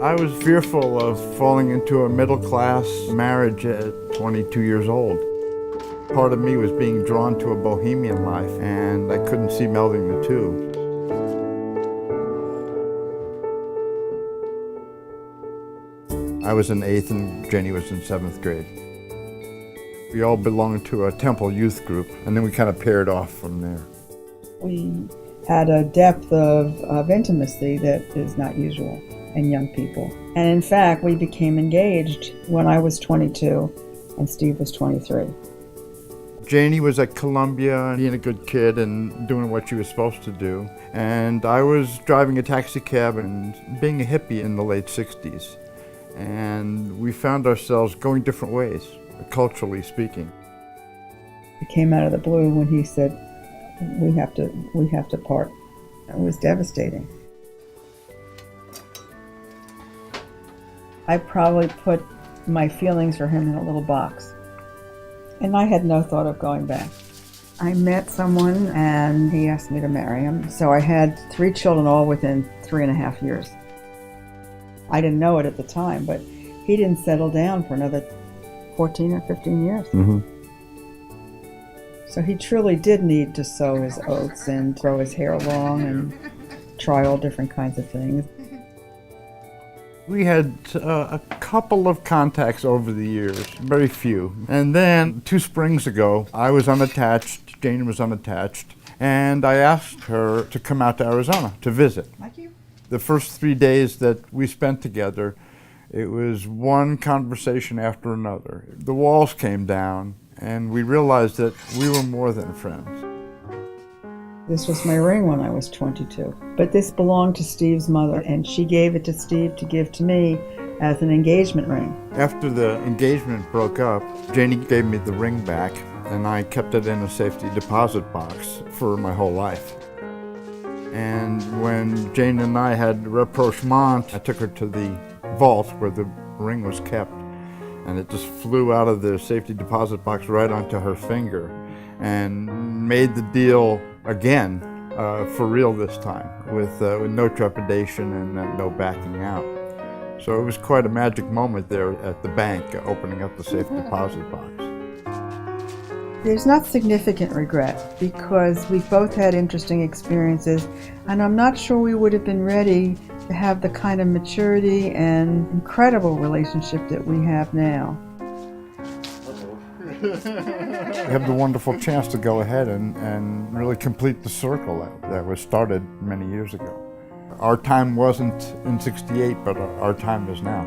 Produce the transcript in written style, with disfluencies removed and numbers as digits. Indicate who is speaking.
Speaker 1: I was fearful of falling into a middle-class marriage at 22 years old. Part of me was being drawn to a bohemian life, and I couldn't see melding the two. I was in 8th and Janie was in 7th grade. We all belonged to a temple youth group, and then we kind of paired off from there.
Speaker 2: We had a depth of intimacy that is not usual in young people. And in fact, we became engaged when I was 22 and Steve was 23.
Speaker 1: Janie was at Columbia, being a good kid and doing what she was supposed to do. And I was driving a taxi cab and being a hippie in the late 60s. And we found ourselves going different ways, culturally speaking.
Speaker 2: It came out of the blue when he said, we have to part. It was devastating. I probably put my feelings for him in a little box. And I had no thought of going back. I met someone and he asked me to marry him. So I had 3 children all within 3.5 years. I didn't know it at the time, but he didn't settle down for another 14 or 15 years.
Speaker 1: Mm-hmm.
Speaker 2: So he truly did need to sow his oats and grow his hair long and try all different kinds of things.
Speaker 1: We had a couple of contacts over the years, very few. And then 2 springs ago, I was unattached, Jane was unattached, and I asked her to come out to Arizona to visit.
Speaker 2: Like you?
Speaker 1: The first 3 days that we spent together, it was one conversation after another. The walls came down, and we realized that we were more than friends.
Speaker 2: This was my ring when I was 22. But this belonged to Steve's mother, and she gave it to Steve to give to me as an engagement ring.
Speaker 1: After the engagement broke up, Janie gave me the ring back, and I kept it in a safety deposit box for my whole life. And when Jane and I had rapprochement, I took her to the vault where the ring was kept, and it just flew out of the safety deposit box right onto her finger and made the deal again, for real this time, with no trepidation and no backing out. So it was quite a magic moment there at the bank, opening up the safe deposit box.
Speaker 2: There's not significant regret because we've both had interesting experiences, and I'm not sure we would have been ready to have the kind of maturity and incredible relationship that we have now.
Speaker 1: We have the wonderful chance to go ahead and really complete the circle that was started many years ago. Our time wasn't in '68, but our time is now.